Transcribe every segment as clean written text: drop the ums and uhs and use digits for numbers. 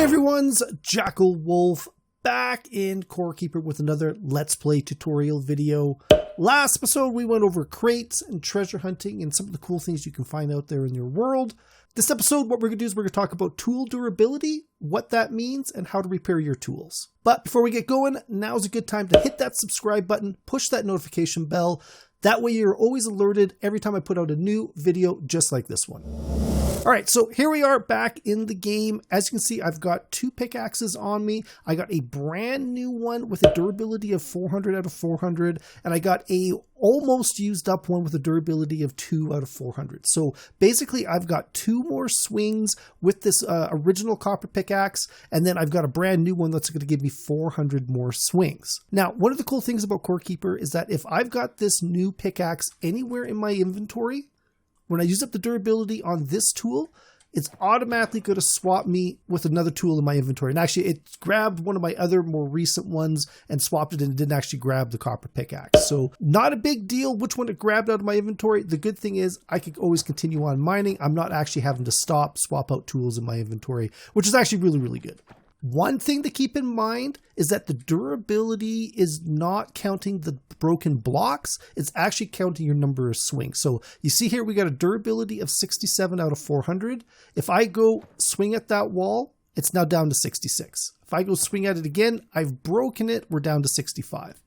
Hey everyone's Jackal Wolf back in Core Keeper with another Let's Play tutorial video. Last episode we went over crates and treasure hunting and some of the cool things you can find out there in your world. This episode what we're going to do is we're going to talk about tool durability, what that means, and how to repair your tools. But before we get going, now's a good time to hit that subscribe button, push that notification bell. That way you're always alerted every time I put out a new video just like this one. All right, so here we are back in the game. As you can see, I've got two pickaxes on me. I got a brand new one with a durability of 400 out of 400, and I got a almost used up one with a durability of 2 out of 400. So basically, I've got two more swings with this original copper pickaxe, and then I've got a brand new one that's going to give me 400 more swings. Now, one of the cool things about Core Keeper is that if I've got this new pickaxe anywhere in my inventory, when I use up the durability on this tool, it's automatically going to swap me with another tool in my inventory. And actually, it grabbed one of my other more recent ones and swapped it, and it didn't actually grab the copper pickaxe. So not a big deal which one it grabbed out of my inventory. The good thing is I can always continue on mining. I'm not actually having to swap out tools in my inventory, which is actually really, really good. One thing to keep in mind is that the durability is not counting the broken blocks. It's actually counting your number of swings. So you see here, we got a durability of 67 out of 400. If I go swing at that wall, it's now down to 66. If I go swing at it again, I've broken it. We're down to 65.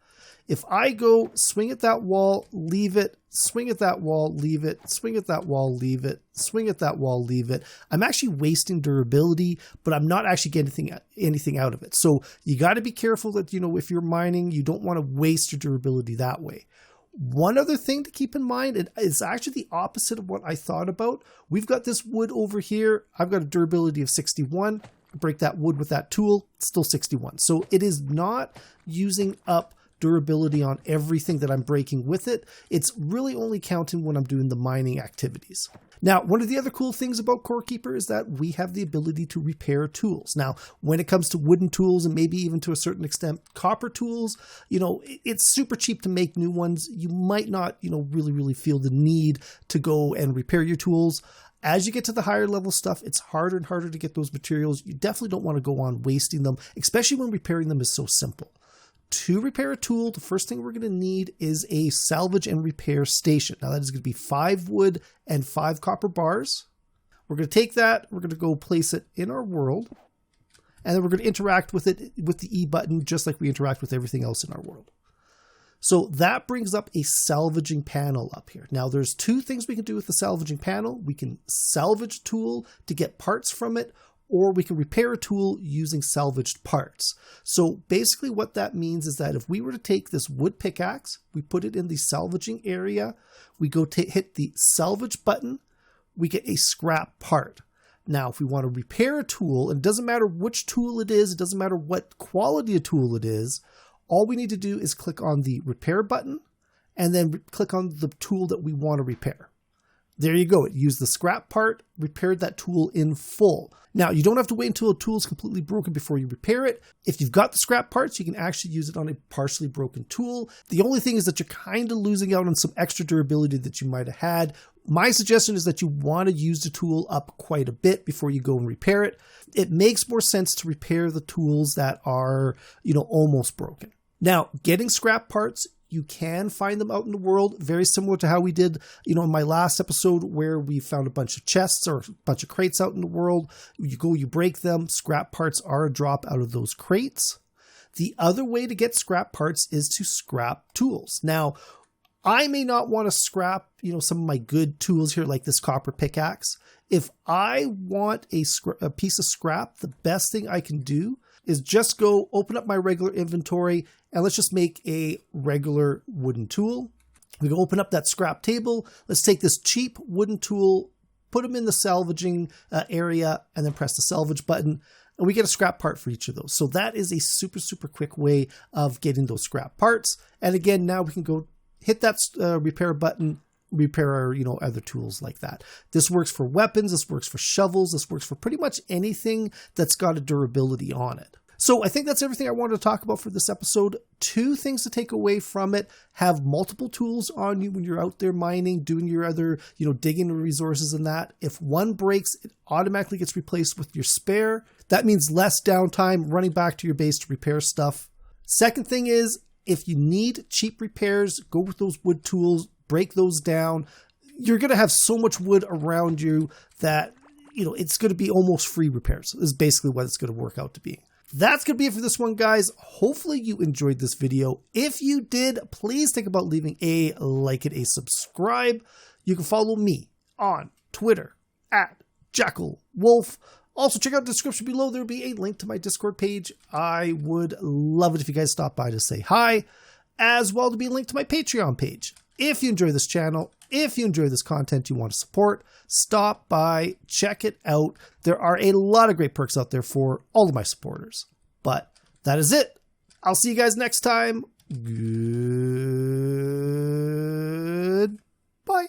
If I go swing at that wall, leave it, swing at that wall, leave it, swing at that wall, leave it, swing at that wall, leave it, I'm actually wasting durability, but I'm not actually getting anything out of it. So you got to be careful that, if you're mining, you don't want to waste your durability that way. One other thing to keep in mind, and it's actually the opposite of what I thought about. We've got this wood over here. I've got a durability of 61. Break that wood with that tool, it's still 61. So it is not using up durability on everything that I'm breaking with it. It's really only counting when I'm doing the mining activities. Now, one of the other cool things about Core Keeper is that we have the ability to repair tools. Now, when it comes to wooden tools and maybe even to a certain extent copper tools, it's super cheap to make new ones. You might not, really feel the need to go and repair your tools. As you get to the higher level stuff, it's harder and harder to get those materials. You definitely don't want to go on wasting them, especially when repairing them is so simple. To repair a tool, the first thing we're going to need is a Salvage and Repair Station. Now that is going to be 5 wood and 5 copper bars. We're going to take that, we're going to go place it in our world, and then we're going to interact with it with the E button just like we interact with everything else in our world. So that brings up a salvaging panel up here. Now there's 2 things we can do with the salvaging panel. We can salvage a tool to get parts from it, or we can repair a tool using salvaged parts. So basically what that means is that if we were to take this wood pickaxe, we put it in the salvaging area, we go hit the salvage button, we get a scrap part. Now, if we want to repair a tool, and it doesn't matter which tool it is, it doesn't matter what quality of tool it is, all we need to do is click on the repair button and then click on the tool that we want to repair. There you go. It used the scrap part, repaired that tool in full. Now, you don't have to wait until a tool is completely broken before you repair it. If you've got the scrap parts, you can actually use it on a partially broken tool. The only thing is that you're kind of losing out on some extra durability that you might have had. My suggestion is that you want to use the tool up quite a bit before you go and repair it. It makes more sense to repair the tools that are, almost broken. Now, getting scrap parts, you can find them out in the world, very similar to how we did, in my last episode where we found a bunch of chests or a bunch of crates out in the world. You go, you break them, scrap parts are a drop out of those crates. The other way to get scrap parts is to scrap tools. Now, I may not want to scrap, some of my good tools here, like this copper pickaxe. If I want a piece of scrap, the best thing I can do is just go open up my regular inventory and let's just make a regular wooden tool. We can open up that scrap table. Let's take this cheap wooden tool, put them in the salvaging area, and then press the salvage button. And we get a scrap part for each of those. So that is a super, super quick way of getting those scrap parts. And again, now we can go hit that repair button, repair our, other tools like that. This works for weapons, this works for shovels, this works for pretty much anything that's got a durability on it. So I think that's everything I wanted to talk about for this episode. 2 things to take away from it: have multiple tools on you when you're out there mining, doing your other, digging resources and that. If one breaks, it automatically gets replaced with your spare. That means less downtime running back to your base to repair stuff. Second thing is, if you need cheap repairs, go with those wood tools, break those down. You're going to have so much wood around you that, it's going to be almost free repairs is basically what it's going to work out to be. That's going to be it for this one, guys. Hopefully you enjoyed this video. If you did, please think about leaving a like and a subscribe. You can follow me on Twitter at JackalWolf. Also, check out the description below. There will be a link to my Discord page. I would love it if you guys stop by to say hi, as well to be a link to my Patreon page. If you enjoy this channel, if you enjoy this content you want to support, stop by, check it out. There are a lot of great perks out there for all of my supporters. But that is it. I'll see you guys next time. Goodbye.